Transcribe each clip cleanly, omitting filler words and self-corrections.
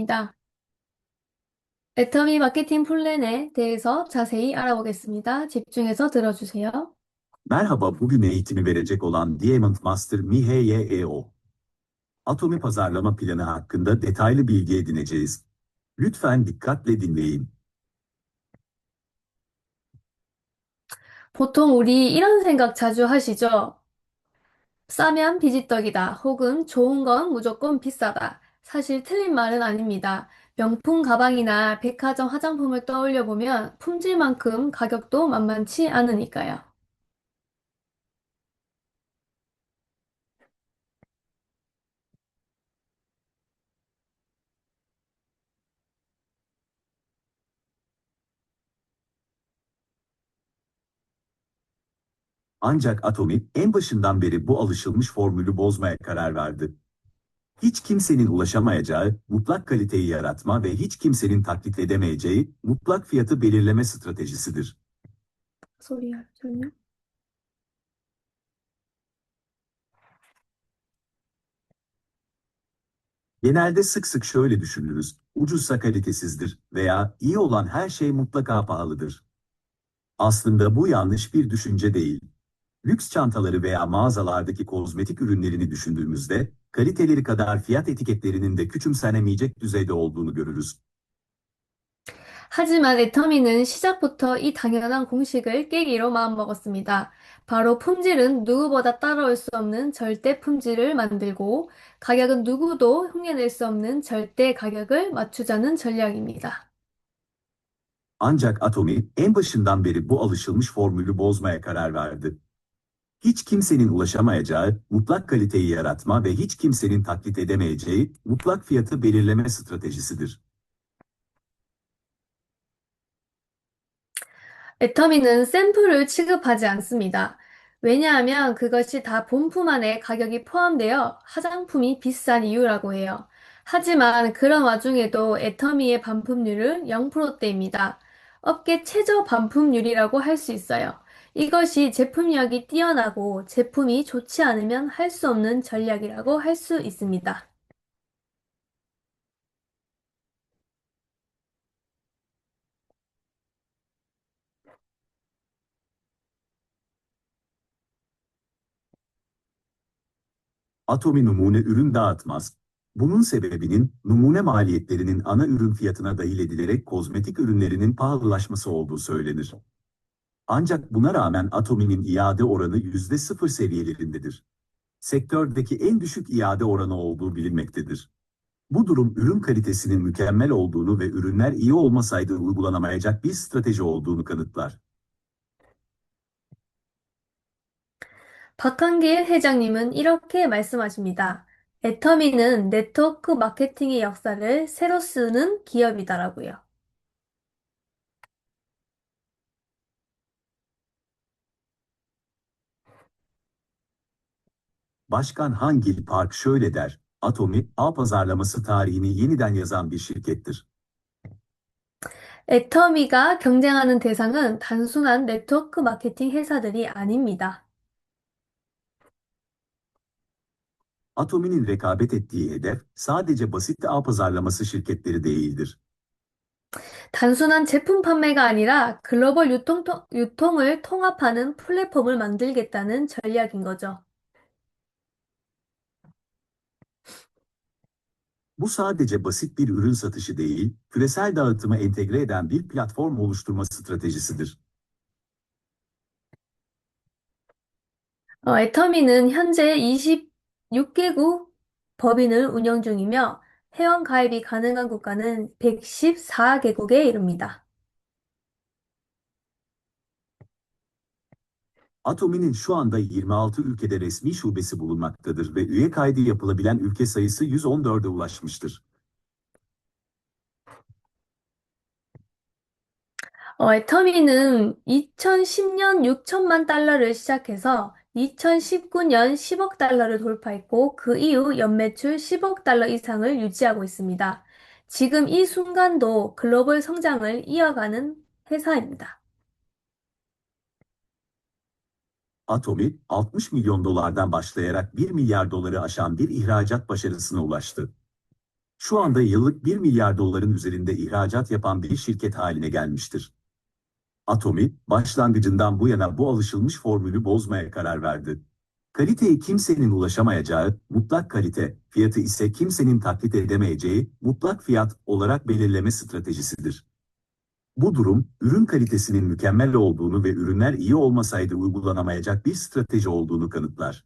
반갑습니다. 애터미 마케팅 플랜에 대해서 자세히 알아보겠습니다. 집중해서 들어주세요. Merhaba, bugün eğitimi verecek olan Diamond Master Miheyeeo. Atomi pazarlama planı hakkında detaylı bilgi edineceğiz. Lütfen dikkatle dinleyin. 보통 우리 이런 생각 자주 하시죠? 싸면 비지떡이다. 혹은 좋은 건 무조건 비싸다. 사실 틀린 말은 아닙니다. 명품 가방이나 백화점 화장품을 떠올려 보면 품질만큼 가격도 만만치 않으니까요. Ancak Atomi en başından beri bu alışılmış formülü bozmaya karar verdi. Hiç kimsenin ulaşamayacağı mutlak kaliteyi yaratma ve hiç kimsenin taklit edemeyeceği mutlak fiyatı belirleme stratejisidir. 소리야, 전혀? Genelde sık sık şöyle düşünürüz: ucuzsa kalitesizdir veya iyi olan her şey mutlaka pahalıdır. Aslında bu yanlış bir düşünce değil. Lüks çantaları veya mağazalardaki kozmetik ürünlerini düşündüğümüzde, kaliteleri kadar fiyat etiketlerinin de küçümsenemeyecek düzeyde olduğunu görürüz. 하지만 애터미는 시작부터 이 당연한 공식을 깨기로 마음먹었습니다. 바로 품질은 누구보다 따라올 수 없는 절대 품질을 만들고 가격은 누구도 흉내낼 수 없는 절대 가격을 맞추자는 전략입니다. Ancak Atomi en başından beri bu alışılmış formülü bozmaya karar verdi. Hiç kimsenin ulaşamayacağı mutlak kaliteyi yaratma ve hiç kimsenin taklit edemeyeceği mutlak fiyatı belirleme stratejisidir. 애터미는 샘플을 취급하지 않습니다. 왜냐하면 그것이 다 본품 안에 가격이 포함되어 화장품이 비싼 이유라고 해요. 하지만 그런 와중에도 애터미의 반품률은 0%대입니다. 업계 최저 반품률이라고 할 수 있어요. 이것이 제품력이 뛰어나고 제품이 좋지 않으면 할 수 없는 전략이라고 할 수 있습니다. Atomi numune ürün dağıtmaz. Bunun sebebinin numune maliyetlerinin ana ürün fiyatına dahil edilerek kozmetik ürünlerinin pahalılaşması olduğu söylenir. Ancak buna rağmen Atomi'nin iade oranı %0 seviyelerindedir. Sektördeki en düşük iade oranı olduğu bilinmektedir. Bu durum ürün kalitesinin mükemmel olduğunu ve ürünler iyi olmasaydı uygulanamayacak bir strateji olduğunu kanıtlar. 박한길 회장님은 이렇게 말씀하십니다. 애터미는 네트워크 마케팅의 역사를 새로 쓰는 기업이다라고요. Başkan Hangil Park şöyle der: Atomi, ağ pazarlaması tarihini yeniden yazan bir şirkettir. 애터미가 경쟁하는 대상은 단순한 네트워크 마케팅 회사들이 아닙니다. Atomi'nin rekabet ettiği hedef sadece basit ağ pazarlaması şirketleri değildir. 단순한 제품 판매가 아니라 글로벌 유통을 통합하는 플랫폼을 만들겠다는 전략인 거죠. Bu sadece basit bir ürün satışı değil, küresel dağıtımı entegre eden bir platform oluşturma stratejisidir. 애터미는 현재 26개국 법인을 운영 중이며 회원 가입이 가능한 국가는 114개국에 이릅니다. Atomi'nin şu anda 26 ülkede resmi şubesi bulunmaktadır ve üye kaydı yapılabilen ülke sayısı 114'e ulaşmıştır. 애터미는 2010년 6천만 달러를 시작해서 2019년 10억 달러를 돌파했고 그 이후 연매출 10억 달러 이상을 유지하고 있습니다. 지금 이 순간도 글로벌 성장을 이어가는 회사입니다. Atomi, 60 milyon dolardan başlayarak 1 milyar doları aşan bir ihracat başarısına ulaştı. Şu anda yıllık 1 milyar doların üzerinde ihracat yapan bir şirket haline gelmiştir. Atomi, başlangıcından bu yana bu alışılmış formülü bozmaya karar verdi. Kaliteyi kimsenin ulaşamayacağı, mutlak kalite, fiyatı ise kimsenin taklit edemeyeceği, mutlak fiyat olarak belirleme stratejisidir. Bu durum, ürün kalitesinin mükemmel olduğunu ve ürünler iyi olmasaydı uygulanamayacak bir strateji olduğunu kanıtlar.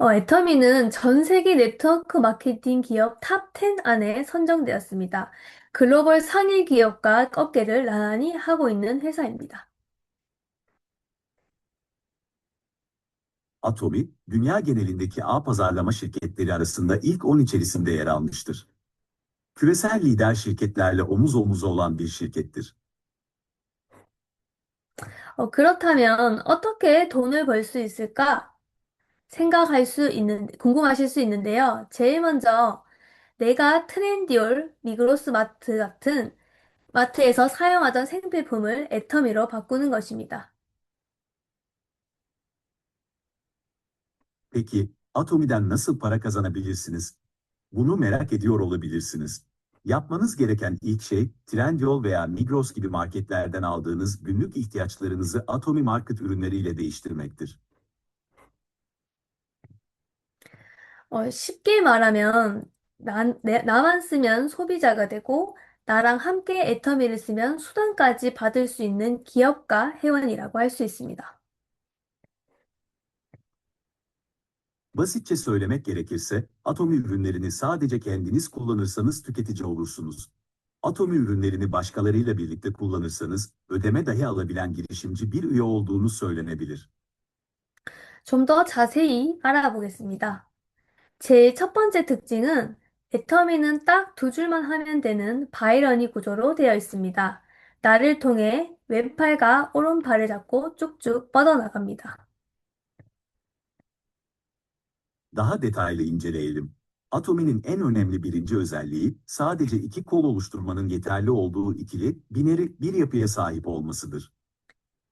애터미는 전 세계 네트워크 마케팅 기업 탑 10 안에 선정되었습니다. 글로벌 상위 기업과 어깨를 나란히 하고 있는 회사입니다. Atomi, dünya genelindeki ağ pazarlama şirketleri arasında ilk 10 içerisinde yer almıştır. Küresel lider şirketlerle omuz omuza olan bir şirkettir. 그렇다면 어떻게 돈을 벌 수 있을까? 궁금하실 수 있는데요. 제일 먼저 내가 트렌디올, 미그로스 마트 같은 마트에서 사용하던 생필품을 애터미로 바꾸는 것입니다. Peki, Atomi'den nasıl para kazanabilirsiniz? Bunu merak ediyor olabilirsiniz. Yapmanız gereken ilk şey, Trendyol veya Migros gibi marketlerden aldığınız günlük ihtiyaçlarınızı Atomi Market ürünleriyle değiştirmektir. 쉽게 말하면, 나만 쓰면 소비자가 되고, 나랑 함께 애터미를 쓰면 수당까지 받을 수 있는 기업가 회원이라고 할 수 있습니다. Basitçe söylemek gerekirse, Atomi ürünlerini sadece kendiniz kullanırsanız tüketici olursunuz. Atomi ürünlerini başkalarıyla birlikte kullanırsanız, ödeme dahi alabilen girişimci bir üye olduğunu söylenebilir. 좀 더 자세히 알아보겠습니다. 제 첫 번째 특징은 애터미는 딱 두 줄만 하면 되는 바이러니 구조로 되어 있습니다. 나를 통해 왼팔과 오른팔을 잡고 쭉쭉 뻗어나갑니다. Daha detaylı inceleyelim. Atomi'nin en önemli birinci özelliği, sadece iki kol oluşturmanın yeterli olduğu ikili, bineri bir yapıya sahip olmasıdır.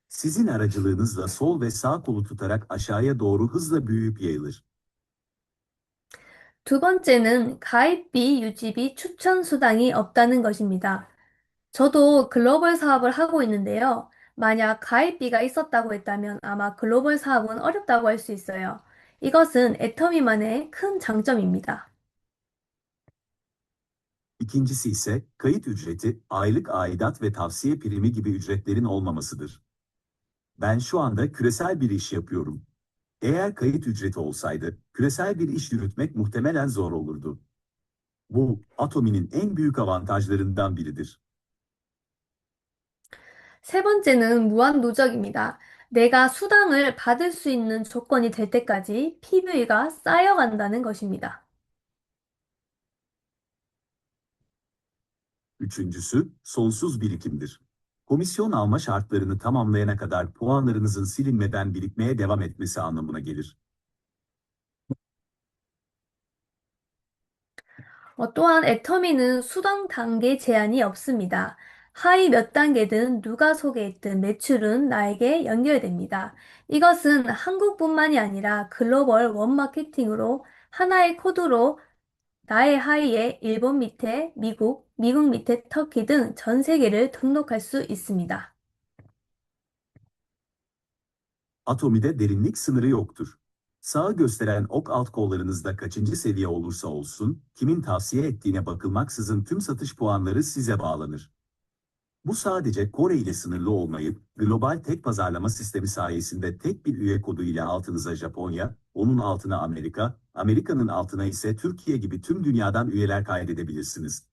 Sizin aracılığınızla sol ve sağ kolu tutarak aşağıya doğru hızla büyüyüp yayılır. 두 번째는 가입비, 유지비, 추천 수당이 없다는 것입니다. 저도 글로벌 사업을 하고 있는데요. 만약 가입비가 있었다고 했다면 아마 글로벌 사업은 어렵다고 할 수 있어요. 이것은 애터미만의 큰 장점입니다. İkincisi ise, kayıt ücreti, aylık aidat ve tavsiye primi gibi ücretlerin olmamasıdır. Ben şu anda küresel bir iş yapıyorum. Eğer kayıt ücreti olsaydı, küresel bir iş yürütmek muhtemelen zor olurdu. Bu, Atomi'nin en büyük avantajlarından biridir. 세 번째는 무한 누적입니다. 내가 수당을 받을 수 있는 조건이 될 때까지 PV가 쌓여간다는 것입니다. Üçüncüsü, sonsuz birikimdir. Komisyon alma şartlarını tamamlayana kadar puanlarınızın silinmeden birikmeye devam etmesi anlamına gelir. 또한 애터미는 수당 단계 제한이 없습니다. 하위 몇 단계든 누가 소개했든 매출은 나에게 연결됩니다. 이것은 한국뿐만이 아니라 글로벌 원마케팅으로 하나의 코드로 나의 하위에 일본 밑에 미국, 미국 밑에 터키 등 전 seke를 등록할 수 있습니다. Atomi'de derinlik sınırı yoktur. Sağı gösteren ok alt kollarınızda kaçıncı seviye olursa olsun, kimin tavsiye ettiğine bakılmaksızın tüm satış puanları size bağlanır. Bu sadece Kore ile sınırlı olmayıp, global tek pazarlama sistemi sayesinde tek bir üye kodu ile altınıza Japonya, onun altına Amerika, Amerika'nın altına ise Türkiye gibi tüm dünyadan üyeler kaydedebilirsiniz.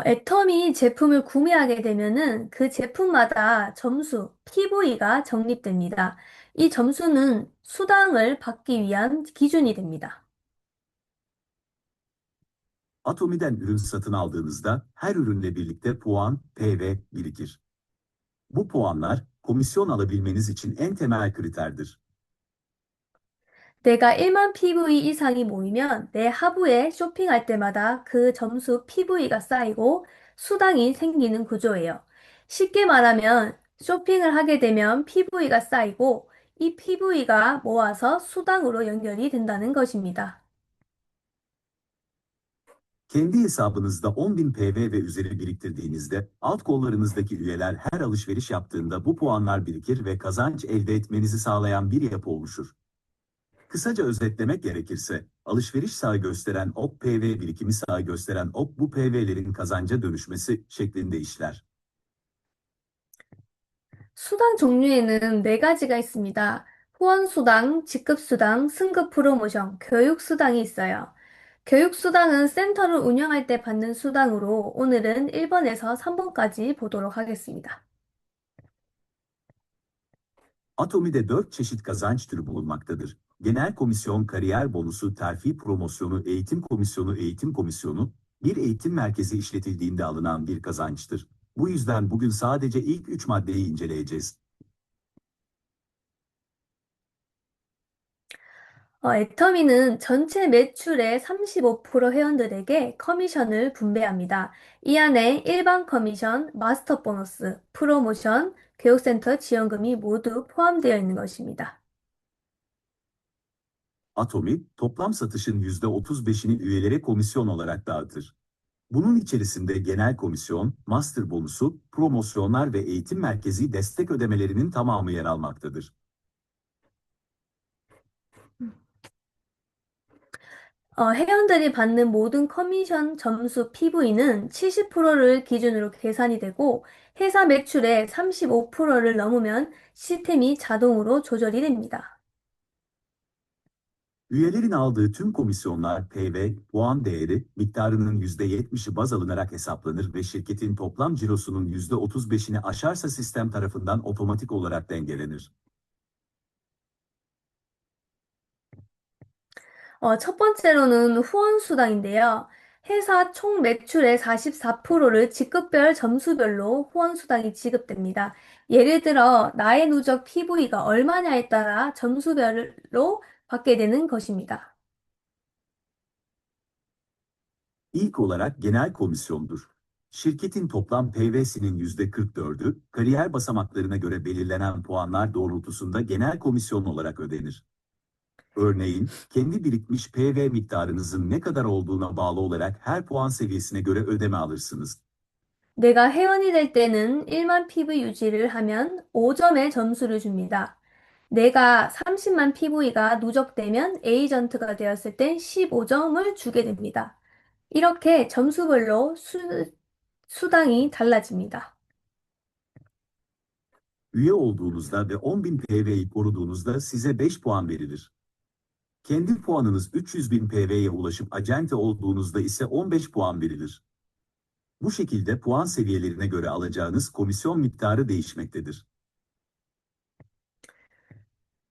애터미 제품을 구매하게 되면은 그 제품마다 점수, PV가 적립됩니다. 이 점수는 수당을 받기 위한 기준이 됩니다. Atomi'den ürün satın aldığınızda her ürünle birlikte puan, PV birikir. Bu puanlar, komisyon alabilmeniz için en temel kriterdir. 내가 1만 PV 이상이 모이면 내 하부에 쇼핑할 때마다 그 점수 PV가 쌓이고 수당이 생기는 구조예요. 쉽게 말하면 쇼핑을 하게 되면 PV가 쌓이고 이 PV가 모아서 수당으로 연결이 된다는 것입니다. Kendi hesabınızda 10.000 PV ve üzeri biriktirdiğinizde, alt kollarınızdaki üyeler her alışveriş yaptığında bu puanlar birikir ve kazanç elde etmenizi sağlayan bir yapı oluşur. Kısaca özetlemek gerekirse, alışveriş sağı gösteren ok, PV birikimi sağı gösteren ok, bu PV'lerin kazanca dönüşmesi şeklinde işler. 수당 종류에는 네 가지가 있습니다. 후원수당, 직급수당, 승급 프로모션, 교육수당이 있어요. 교육수당은 센터를 운영할 때 받는 수당으로 오늘은 1번에서 3번까지 보도록 하겠습니다. Atomi'de 4 çeşit kazanç türü bulunmaktadır. Genel komisyon, kariyer bonusu, terfi promosyonu, eğitim komisyonu, bir eğitim merkezi işletildiğinde alınan bir kazançtır. Bu yüzden bugün sadece ilk 3 maddeyi inceleyeceğiz. 애터미는 전체 매출의 35% 회원들에게 커미션을 분배합니다. 이 안에 일반 커미션, 마스터 보너스, 프로모션, 교육센터 지원금이 모두 포함되어 있는 것입니다. Atomi, toplam satışın %35'ini üyelere komisyon olarak dağıtır. Bunun içerisinde genel komisyon, master bonusu, promosyonlar ve eğitim merkezi destek ödemelerinin tamamı yer almaktadır. 회원들이 받는 모든 커미션 점수 PV는 70%를 기준으로 계산이 되고 회사 매출의 35%를 넘으면 시스템이 자동으로 조절이 됩니다. Üyelerin aldığı tüm komisyonlar PV, puan değeri, miktarının %70'i baz alınarak hesaplanır ve şirketin toplam cirosunun %35'ini aşarsa sistem tarafından otomatik olarak dengelenir. 첫 번째로는 후원수당인데요. 회사 총 매출의 44%를 직급별 점수별로 후원수당이 지급됩니다. 예를 들어, 나의 누적 PV가 얼마냐에 따라 점수별로 받게 되는 것입니다. İlk olarak genel komisyondur. Şirketin toplam PV'sinin %44'ü, kariyer basamaklarına göre belirlenen puanlar doğrultusunda genel komisyon olarak ödenir. Örneğin, kendi birikmiş PV miktarınızın ne kadar olduğuna bağlı olarak her puan seviyesine göre ödeme alırsınız. 내가 회원이 될 때는 1만 PV 유지를 하면 5점의 점수를 줍니다. 내가 30만 PV가 누적되면 에이전트가 되었을 땐 15점을 주게 됩니다. 이렇게 점수별로 수당이 달라집니다. Üye olduğunuzda ve 10.000 PV'yi koruduğunuzda size 5 puan verilir. Kendi puanınız 300.000 PV'ye ulaşıp acente olduğunuzda ise 15 puan verilir. Bu şekilde puan seviyelerine göre alacağınız komisyon miktarı değişmektedir.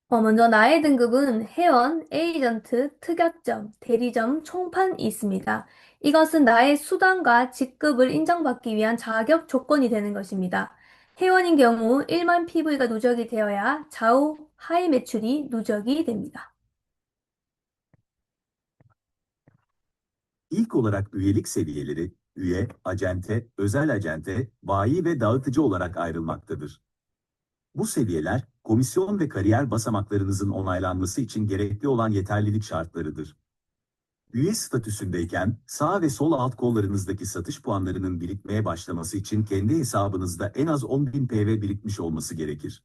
먼저 나의 등급은 회원, 에이전트, 특약점, 대리점, 총판이 있습니다. 이것은 나의 수당과 직급을 인정받기 위한 자격 조건이 되는 것입니다. 회원인 경우 1만 PV가 누적이 되어야 좌우 하위 매출이 누적이 됩니다. İlk olarak üyelik seviyeleri, üye, acente, özel acente, bayi ve dağıtıcı olarak ayrılmaktadır. Bu seviyeler, komisyon ve kariyer basamaklarınızın onaylanması için gerekli olan yeterlilik şartlarıdır. Üye statüsündeyken, sağ ve sol alt kollarınızdaki satış puanlarının birikmeye başlaması için kendi hesabınızda en az 10.000 PV birikmiş olması gerekir.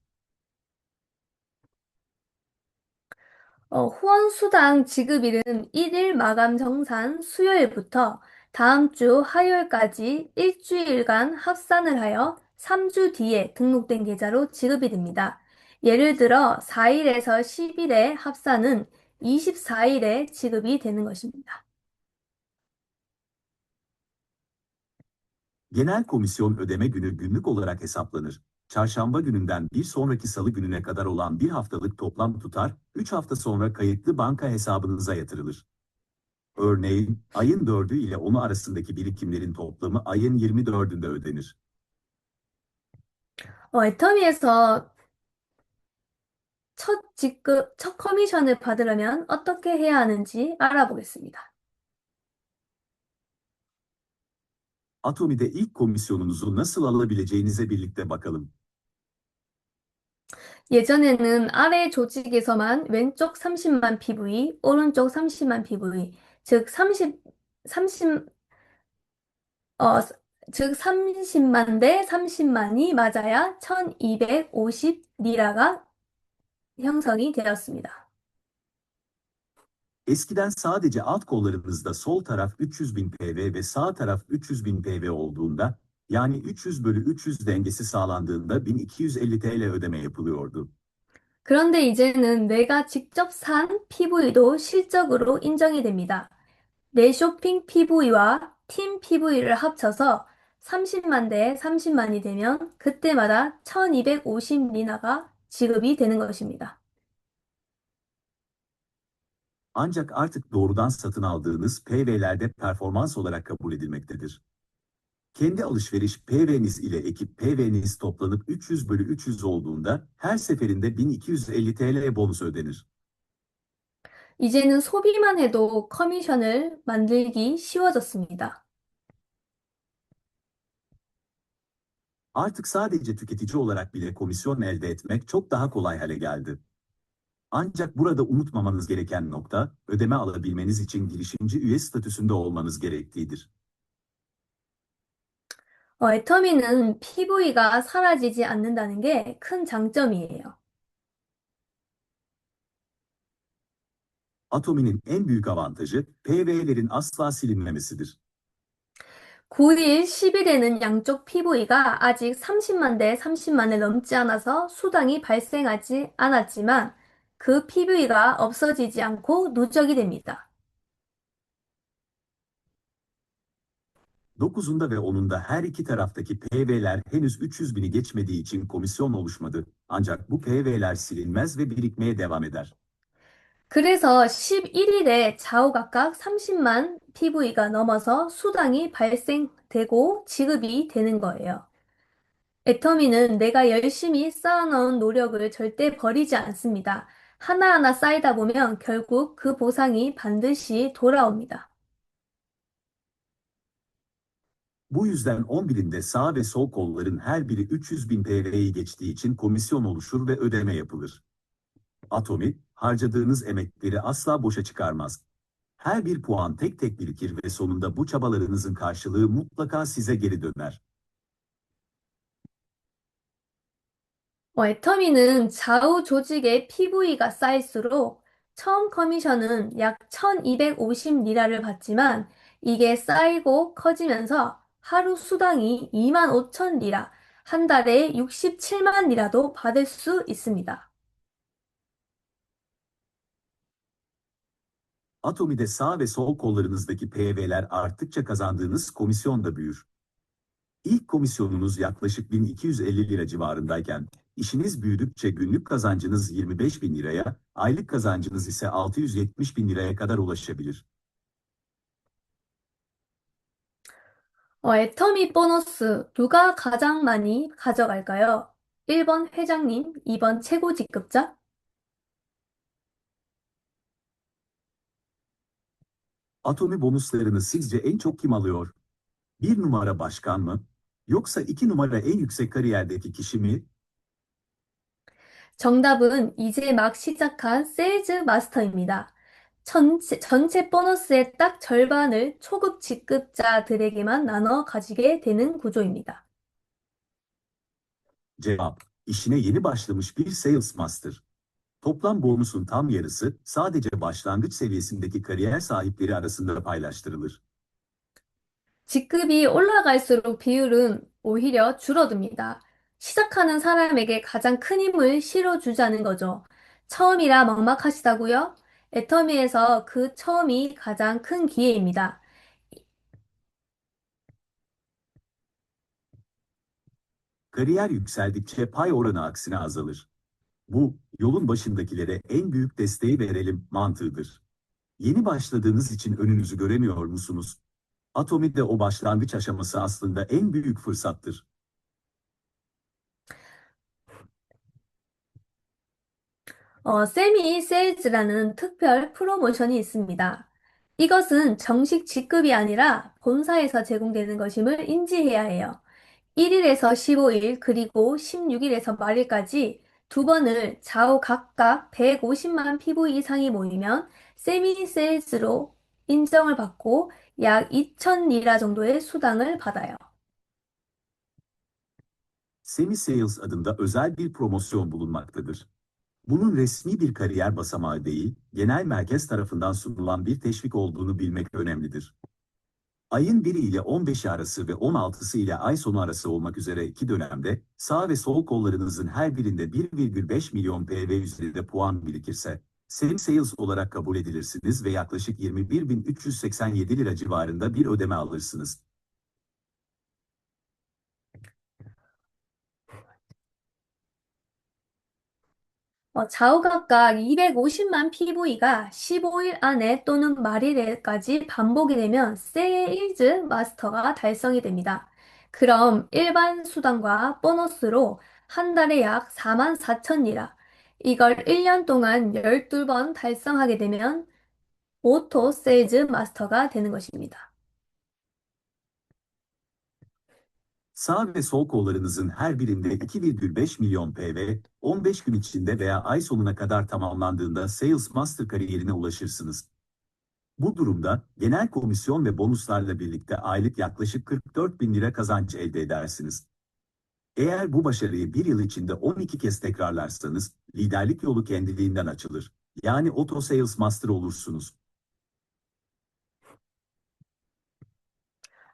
후원수당 지급일은 1일 마감 정산 수요일부터 다음 주 화요일까지 일주일간 합산을 하여 3주 뒤에 등록된 계좌로 지급이 됩니다. 예를 들어 4일에서 10일의 합산은 24일에 지급이 되는 것입니다. Genel komisyon ödeme günü günlük olarak hesaplanır. Çarşamba gününden bir sonraki salı gününe kadar olan bir haftalık toplam tutar, 3 hafta sonra kayıtlı banka hesabınıza yatırılır. Örneğin, ayın 4'ü ile 10'u arasındaki birikimlerin toplamı ayın 24'ünde ödenir. 애터미에서 첫 커미션을 받으려면 어떻게 해야 하는지 알아보겠습니다. Atomi'de ilk komisyonunuzu nasıl alabileceğinize birlikte bakalım. 예전에는 아래 조직에서만 왼쪽 30만 PV, 오른쪽 30만 PV, 즉 30, 어, 즉 30만 대 30만이 맞아야 1250 리라가 형성이 되었습니다. Eskiden sadece alt kollarınızda sol taraf 300 bin PV ve sağ taraf 300 bin PV olduğunda, yani 300 bölü 300 dengesi sağlandığında 1250 TL ödeme yapılıyordu. 그런데 이제는 내가 직접 산 PV도 실적으로 인정이 됩니다. 내 쇼핑 PV와 팀 PV를 합쳐서 30만 대 30만이 되면 그때마다 1250 리나가 지급이 되는 것입니다. Ancak artık doğrudan satın aldığınız PV'lerde performans olarak kabul edilmektedir. Kendi alışveriş PV'niz ile ekip PV'niz toplanıp 300 bölü 300 olduğunda her seferinde 1250 TL bonus ödenir. 이제는 소비만 해도 커미션을 만들기 쉬워졌습니다. Artık sadece tüketici olarak bile komisyon elde etmek çok daha kolay hale geldi. Ancak burada unutmamanız gereken nokta, ödeme alabilmeniz için girişimci üye statüsünde olmanız gerektiğidir. 애터미는 PV가 사라지지 않는다는 게 큰 장점이에요. Atomi'nin en büyük avantajı, PV'lerin asla silinmemesidir. 9일, 10일에는 양쪽 PV가 아직 30만 대 30만을 넘지 않아서 수당이 발생하지 않았지만 그 PV가 없어지지 않고 누적이 됩니다. 9'unda ve 10'unda her iki taraftaki PV'ler henüz 300 bini geçmediği için komisyon oluşmadı. Ancak bu PV'ler silinmez ve birikmeye devam eder. 그래서 11일에 좌우각각 30만 PV가 넘어서 수당이 발생되고 지급이 되는 거예요. 애터미는 내가 열심히 쌓아놓은 노력을 절대 버리지 않습니다. 하나하나 쌓이다 보면 결국 그 보상이 반드시 돌아옵니다. Bu yüzden 11'inde sağ ve sol kolların her biri 300 bin PV'yi geçtiği için komisyon oluşur ve ödeme yapılır. Atomi, harcadığınız emekleri asla boşa çıkarmaz. Her bir puan tek tek birikir ve sonunda bu çabalarınızın karşılığı mutlaka size geri döner. 애터미는 좌우 조직의 PV가 쌓일수록 처음 커미션은 약 1250 리라를 받지만 이게 쌓이고 커지면서 하루 수당이 2만 5천 리라, 한 달에 67만 리라도 받을 수 있습니다. Atomi'de sağ ve sol kollarınızdaki PV'ler arttıkça kazandığınız komisyon da büyür. İlk komisyonunuz yaklaşık 1250 lira civarındayken, işiniz büyüdükçe günlük kazancınız 25 bin liraya, aylık kazancınız ise 670 bin liraya kadar ulaşabilir. 애터미 보너스 누가 가장 많이 가져갈까요? 1번 회장님, 2번 최고 직급자? Atomi bonuslarını sizce en çok kim alıyor? Bir numara başkan mı? Yoksa iki numara en yüksek kariyerdeki kişi mi? 정답은 이제 막 시작한 세일즈 마스터입니다. 전체 보너스의 딱 절반을 초급 직급자들에게만 나눠 가지게 되는 구조입니다. Cevap, işine yeni başlamış bir sales master. Toplam bonusun tam yarısı sadece başlangıç seviyesindeki kariyer sahipleri arasında paylaştırılır. 직급이 올라갈수록 비율은 오히려 줄어듭니다. 시작하는 사람에게 가장 큰 힘을 실어주자는 거죠. 처음이라 막막하시다고요? 애터미에서 그 처음이 가장 큰 기회입니다. Kariyer yükseldikçe pay oranı aksine azalır. Bu, yolun başındakilere en büyük desteği verelim mantığıdır. Yeni başladığınız için önünüzü göremiyor musunuz? Atomi'de o başlangıç aşaması aslında en büyük fırsattır. 세미 세일즈라는 특별 프로모션이 있습니다. 이것은 정식 직급이 아니라 본사에서 제공되는 것임을 인지해야 해요. 1일에서 15일, 그리고 16일에서 말일까지 두 번을 좌우 각각 150만 PV 이상이 모이면 세미 세일즈로 인정을 받고 약 2천 리라 정도의 수당을 받아요. Semi Sales adında özel bir promosyon bulunmaktadır. Bunun resmi bir kariyer basamağı değil, genel merkez tarafından sunulan bir teşvik olduğunu bilmek önemlidir. Ayın 1'i ile 15'i arası ve 16'sı ile ay sonu arası olmak üzere iki dönemde, sağ ve sol kollarınızın her birinde 1,5 milyon PV üzerinde puan birikirse, Semi Sales olarak kabul edilirsiniz ve yaklaşık 21.387 lira civarında bir ödeme alırsınız. 좌우 각각 250만 PV가 15일 안에 또는 말일에까지 반복이 되면 세일즈 마스터가 달성이 됩니다. 그럼 일반 수당과 보너스로 한 달에 약 4만 4천 리라. 이걸 1년 동안 12번 달성하게 되면 오토 세일즈 마스터가 되는 것입니다. Sağ ve sol kollarınızın her birinde 2,5 milyon PV, 15 gün içinde veya ay sonuna kadar tamamlandığında Sales Master kariyerine ulaşırsınız. Bu durumda genel komisyon ve bonuslarla birlikte aylık yaklaşık 44 bin lira kazanç elde edersiniz. Eğer bu başarıyı bir yıl içinde 12 kez tekrarlarsanız, liderlik yolu kendiliğinden açılır. Yani Auto Sales Master olursunuz.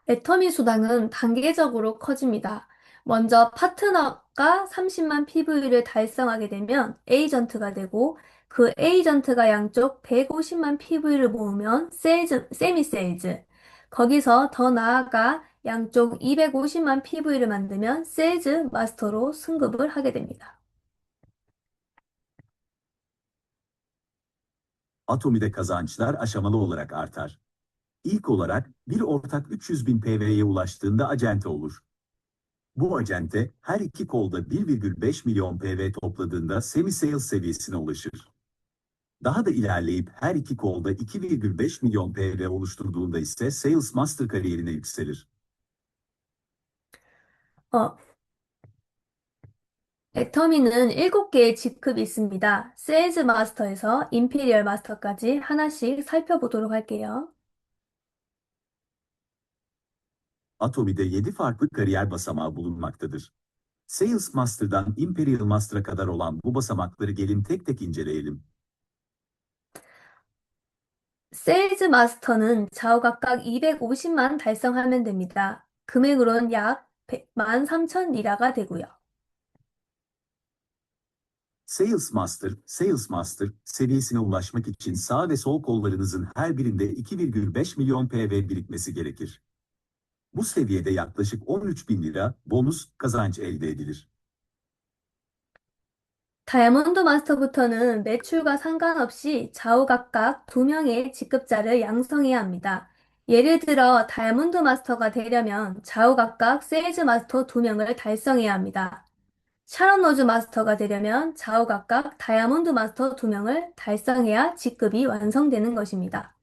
애터미 수당은 단계적으로 커집니다. 먼저 파트너가 30만 PV를 달성하게 되면 에이전트가 되고 그 에이전트가 양쪽 150만 PV를 모으면 세미 세일즈. 거기서 더 나아가 양쪽 250만 PV를 만들면 세일즈 마스터로 승급을 하게 됩니다. Atomi'de kazançlar aşamalı olarak artar. İlk olarak bir ortak 300 bin PV'ye ulaştığında acente olur. Bu acente her iki kolda 1,5 milyon PV topladığında semi-sales seviyesine ulaşır. Daha da ilerleyip her iki kolda 2,5 milyon PV oluşturduğunda ise Sales Master kariyerine yükselir. 어, 애터미는 7개의 직급이 있습니다. 세일즈 마스터에서 임피리얼 마스터까지 하나씩 살펴보도록 할게요. Atomi'de 7 farklı kariyer basamağı bulunmaktadır. Sales Master'dan Imperial Master'a kadar olan bu basamakları gelin tek tek inceleyelim. 세일즈 마스터는 좌우 각각 250만 달성하면 됩니다. 금액으로는 약 13,000 리라가 되고요. Sales Master seviyesine ulaşmak için sağ ve sol kollarınızın her birinde 2,5 milyon PV birikmesi gerekir. Bu seviyede yaklaşık 13 bin lira bonus kazanç elde edilir. 다이아몬드 마스터부터는 매출과 상관없이 좌우 각각 2명의 직급자를 양성해야 합니다. 예를 들어 다이아몬드 마스터가 되려면 좌우 각각 세일즈 마스터 2명을 달성해야 합니다. 샤론 로즈 마스터가 되려면 좌우 각각 다이아몬드 마스터 2명을 달성해야 직급이 완성되는 것입니다.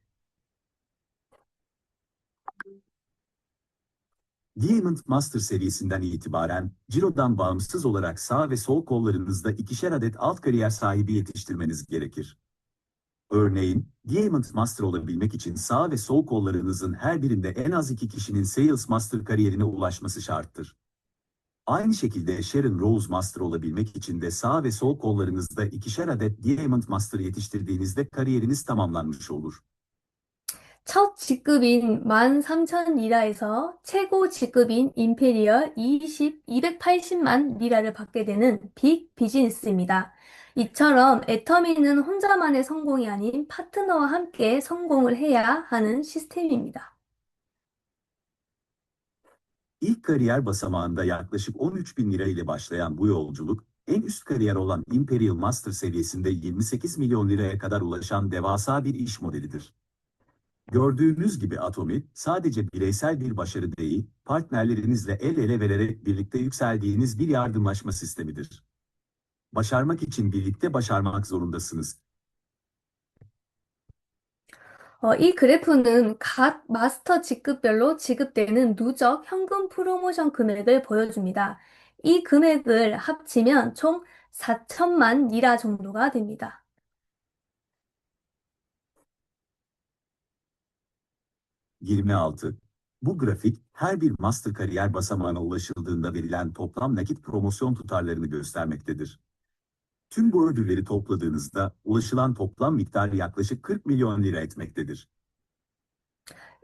Diamond Master seviyesinden itibaren Ciro'dan bağımsız olarak sağ ve sol kollarınızda ikişer adet alt kariyer sahibi yetiştirmeniz gerekir. Örneğin, Diamond Master olabilmek için sağ ve sol kollarınızın her birinde en az iki kişinin Sales Master kariyerine ulaşması şarttır. Aynı şekilde Sharon Rose Master olabilmek için de sağ ve sol kollarınızda ikişer adet Diamond Master yetiştirdiğinizde kariyeriniz tamamlanmış olur. 첫 직급인 13,000 리라에서 최고 직급인 임페리얼 280만 리라를 받게 되는 빅 비즈니스입니다. 이처럼 애터미는 혼자만의 성공이 아닌 파트너와 함께 성공을 해야 하는 시스템입니다. İlk kariyer basamağında yaklaşık 13 bin lira ile başlayan bu yolculuk, en üst kariyer olan Imperial Master seviyesinde 28 milyon liraya kadar ulaşan devasa bir iş modelidir. Gördüğünüz gibi Atomi, sadece bireysel bir başarı değil, partnerlerinizle el ele vererek birlikte yükseldiğiniz bir yardımlaşma sistemidir. Başarmak için birlikte başarmak zorundasınız. 이 그래프는 각 마스터 직급별로 지급되는 누적 현금 프로모션 금액을 보여줍니다. 이 금액을 합치면 총 4천만 리라 정도가 됩니다. 26. Bu grafik, her bir master kariyer basamağına ulaşıldığında verilen toplam nakit promosyon tutarlarını göstermektedir. Tüm bu ödülleri topladığınızda ulaşılan toplam miktar yaklaşık 40 milyon lira etmektedir.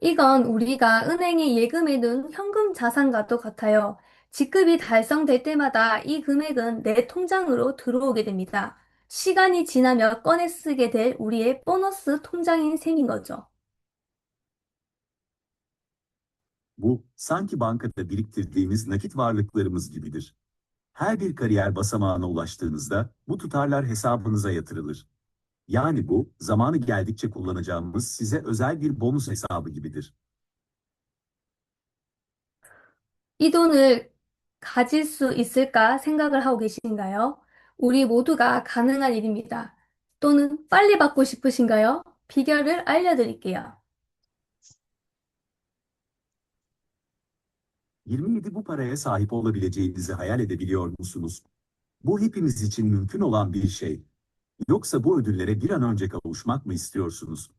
이건 우리가 은행에 예금해둔 현금 자산과도 같아요. 직급이 달성될 때마다 이 금액은 내 통장으로 들어오게 됩니다. 시간이 지나며 꺼내 쓰게 될 우리의 보너스 통장인 셈인 거죠. Bu, sanki bankada biriktirdiğimiz nakit varlıklarımız gibidir. Her bir kariyer basamağına ulaştığınızda bu tutarlar hesabınıza yatırılır. Yani bu, zamanı geldikçe kullanacağımız size özel bir bonus hesabı gibidir. 이 돈을 가질 수 있을까 생각을 하고 계신가요? 우리 모두가 가능한 일입니다. 또는 빨리 받고 싶으신가요? 비결을 알려드릴게요. 27 bu paraya sahip olabileceğinizi hayal edebiliyor musunuz? Bu hepimiz için mümkün olan bir şey. Yoksa bu ödüllere bir an önce kavuşmak mı istiyorsunuz?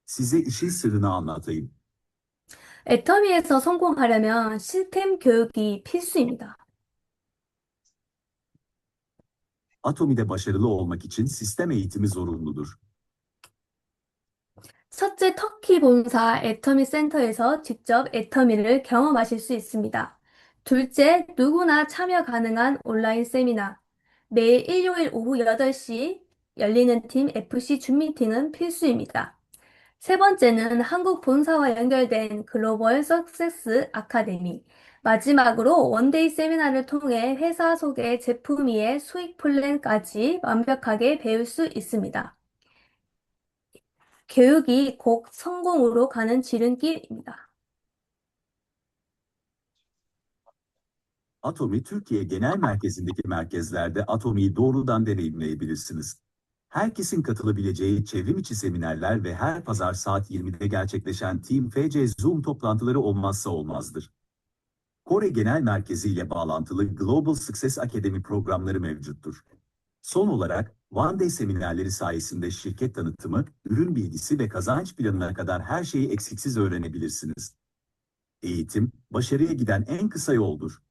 Size işin sırrını anlatayım. 애터미에서 성공하려면 시스템 교육이 필수입니다. Atomi'de başarılı olmak için sistem eğitimi zorunludur. 첫째, 터키 본사 애터미 센터에서 직접 애터미를 경험하실 수 있습니다. 둘째, 누구나 참여 가능한 온라인 세미나. 매일 일요일 오후 8시 열리는 팀 FC 줌 미팅은 필수입니다. 세 번째는 한국 본사와 연결된 글로벌 석세스 아카데미. 마지막으로 원데이 세미나를 통해 회사 소개, 제품 이해, 수익 플랜까지 완벽하게 배울 수 있습니다. 교육이 곧 성공으로 가는 지름길입니다. Atomi Türkiye Genel Merkezi'ndeki merkezlerde Atomi'yi doğrudan deneyimleyebilirsiniz. Herkesin katılabileceği çevrim içi seminerler ve her pazar saat 20'de gerçekleşen Team FC Zoom toplantıları olmazsa olmazdır. Kore Genel Merkezi ile bağlantılı Global Success Academy programları mevcuttur. Son olarak, One Day seminerleri sayesinde şirket tanıtımı, ürün bilgisi ve kazanç planına kadar her şeyi eksiksiz öğrenebilirsiniz. Eğitim, başarıya giden en kısa yoldur.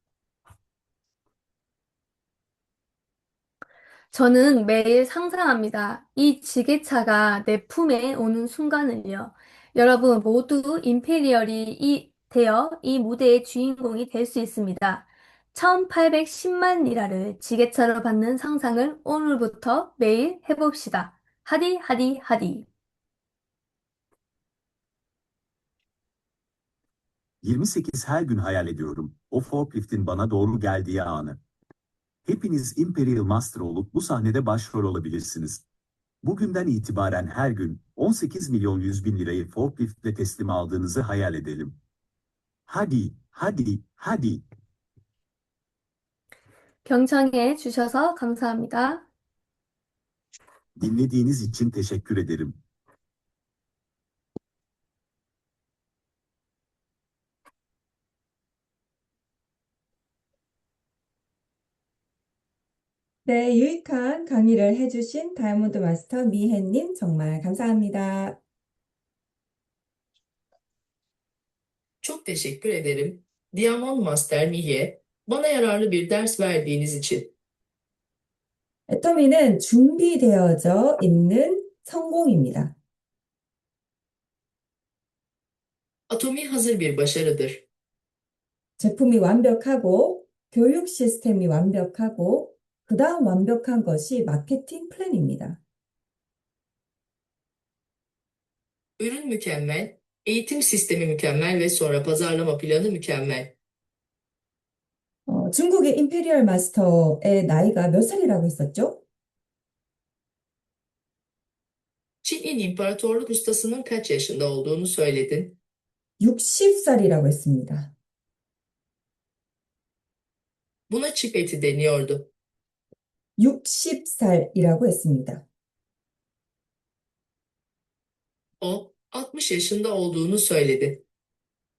저는 매일 상상합니다. 이 지게차가 내 품에 오는 순간을요. 여러분 모두 되어 이 무대의 주인공이 될 수 있습니다. 1810만 리라를 지게차로 받는 상상을 오늘부터 매일 해봅시다. 하디, 하디, 하디. 28 her gün hayal ediyorum, o forkliftin bana doğru geldiği anı. Hepiniz Imperial Master olup bu sahnede başrol olabilirsiniz. Bugünden itibaren her gün 18 milyon 100 bin lirayı forkliftle teslim aldığınızı hayal edelim. Hadi, hadi, hadi. 경청해 주셔서 감사합니다. Dinlediğiniz için teşekkür ederim. 네, 유익한 강의를 해주신 다이아몬드 마스터 미혜님 정말 감사합니다. Çok teşekkür ederim. Diamond Master Mihye, bana yararlı bir ders verdiğiniz için. 애터미는 준비되어져 있는 성공입니다. Atomi hazır bir başarıdır. 제품이 완벽하고 교육 시스템이 완벽하고 그 다음 완벽한 것이 마케팅 플랜입니다. Ürün mükemmel, eğitim sistemi mükemmel ve sonra pazarlama planı mükemmel. 중국의 임페리얼 마스터의 나이가 몇 살이라고 했었죠? Çin'in imparatorluk ustasının kaç yaşında olduğunu söyledin. 60살이라고 했습니다. Buna çip eti deniyordu. 60살이라고 했습니다. O, 60 yaşında olduğunu söyledi.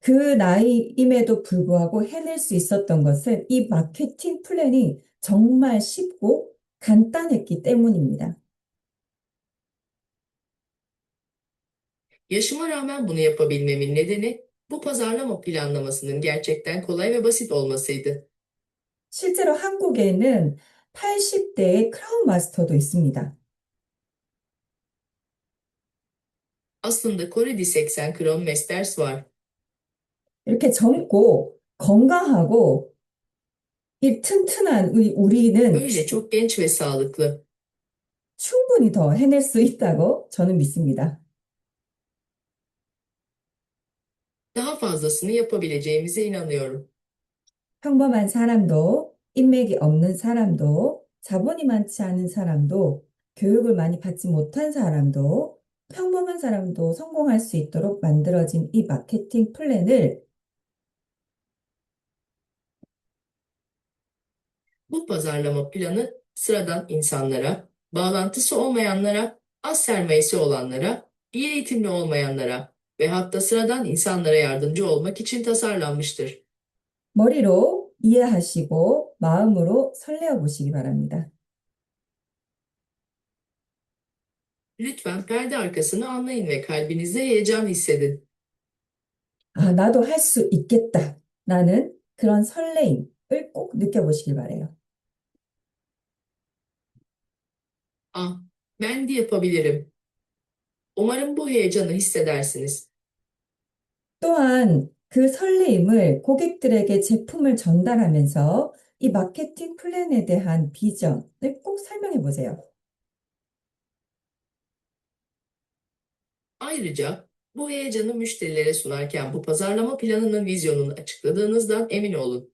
그 나이임에도 불구하고 해낼 수 있었던 것은 이 마케팅 플랜이 정말 쉽고 간단했기 때문입니다. Yaşıma rağmen bunu yapabilmemin nedeni bu pazarlama planlamasının gerçekten kolay ve basit olmasıydı. 실제로 한국에는 80대의 크라운 마스터도 있습니다. Aslında Kore Diseksen Kron Masters var. 이렇게 젊고 건강하고 이 튼튼한 우리는 Öyle çok genç ve sağlıklı. 충분히 더 해낼 수 있다고 저는 믿습니다. Daha fazlasını yapabileceğimize inanıyorum. 평범한 사람도, 인맥이 없는 사람도, 자본이 많지 않은 사람도, 교육을 많이 받지 못한 사람도, 평범한 사람도 성공할 수 있도록 만들어진 이 마케팅 플랜을 Bu pazarlama planı sıradan insanlara, bağlantısı olmayanlara, az sermayesi olanlara, iyi eğitimli olmayanlara ve hatta sıradan insanlara yardımcı olmak için tasarlanmıştır. 머리로 이해하시고 마음으로 설레어 보시기 바랍니다. Lütfen perde arkasını anlayın ve kalbinizde heyecan hissedin. 아, 나도 할 수 있겠다. 라는 그런 설레임을 꼭 느껴보시길 바래요. Ah, ben de yapabilirim. Umarım bu heyecanı hissedersiniz. 또한 그 설레임을 고객들에게 제품을 전달하면서 이 마케팅 플랜에 대한 비전을 꼭 설명해 보세요. Ayrıca bu heyecanı müşterilere sunarken bu pazarlama planının vizyonunu açıkladığınızdan emin olun.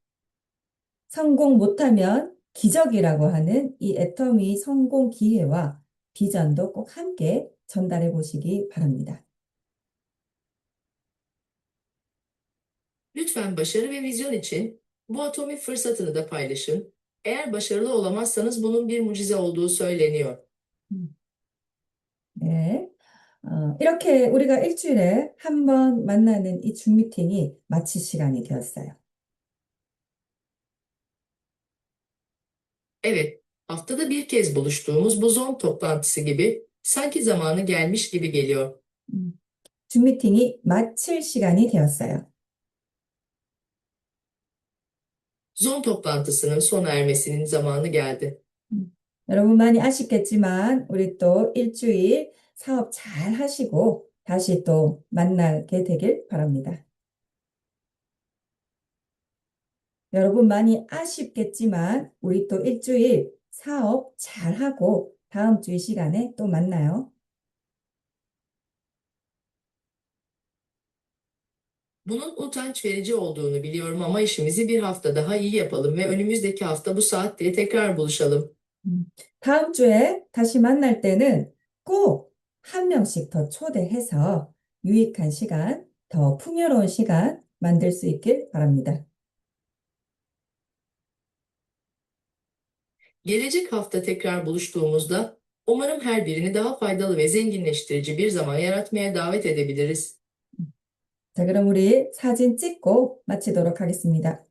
성공 못하면 기적이라고 하는 이 애터미 성공 기회와 비전도 꼭 함께 전달해 보시기 바랍니다. Lütfen başarı ve vizyon için bu atomi fırsatını da paylaşın. Eğer başarılı olamazsanız bunun bir mucize olduğu söyleniyor. 네. 이렇게 우리가 일주일에 한 번 만나는 이 줌 미팅이 마칠 시간이 되었어요. Evet, haftada bir kez buluştuğumuz bu Zoom toplantısı gibi sanki zamanı gelmiş gibi geliyor. 줌 미팅이 마칠 시간이 되었어요. Zoom toplantısının sona ermesinin zamanı geldi. 여러분 많이 아쉽겠지만 우리 또 일주일 사업 잘 하시고 다시 또 만나게 되길 바랍니다. 여러분 많이 아쉽겠지만 우리 또 일주일 사업 잘 하고 다음 주 이 시간에 또 만나요. Bunun utanç verici olduğunu biliyorum ama işimizi bir hafta daha iyi yapalım ve önümüzdeki hafta bu saatte tekrar buluşalım. 다음 주에 다시 만날 때는 꼭 한 명씩 더 초대해서 유익한 시간, 더 풍요로운 시간 만들 수 있길 바랍니다. Gelecek hafta tekrar buluştuğumuzda umarım her birini daha faydalı ve zenginleştirici bir zaman yaratmaya davet edebiliriz. 자, 그럼 우리 사진 찍고 마치도록 하겠습니다.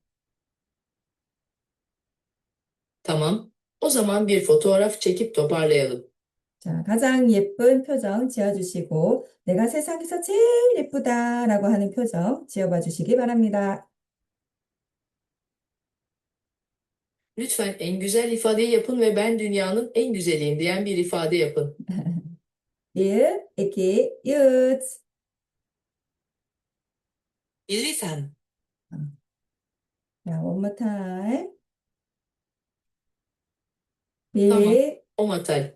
Tamam, o zaman bir fotoğraf çekip toparlayalım. 자, 가장 예쁜 표정 지어주시고, 내가 세상에서 제일 예쁘다라고 하는 표정 지어봐 주시기 바랍니다. Lütfen en güzel ifadeyi yapın ve ben dünyanın en güzeliyim diyen bir ifade yapın. 1, 2, 윷. Lütfen. 자, one more time. Tamam. 1, Omatal.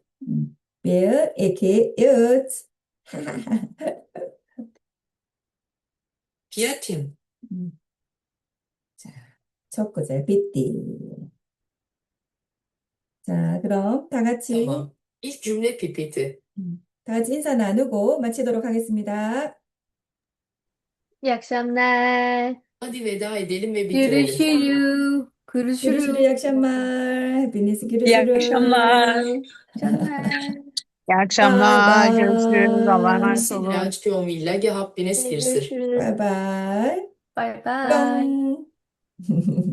1, 2, 윷. Piyatin. 자, 첫 구절 삐띠. 자, 그럼 다 같이 Tamam. İlk cümle pipiti. 다 같이 인사 나누고 마치도록 하겠습니다. İyi akşamlar. Hadi veda edelim ve bitirelim. Görüşürüz. Görüşürüz, Görüşürüz. iyi akşamlar. Hepiniz İyi görüşürüz. akşamlar. akşamlar. İyi akşamlar. Görüşürüz. Allah'a Bye emanet olun. Misilaj Teomilla Happines 네, Girsir. görüşürüz. bye. Bye bye. 바이바이. 뿅.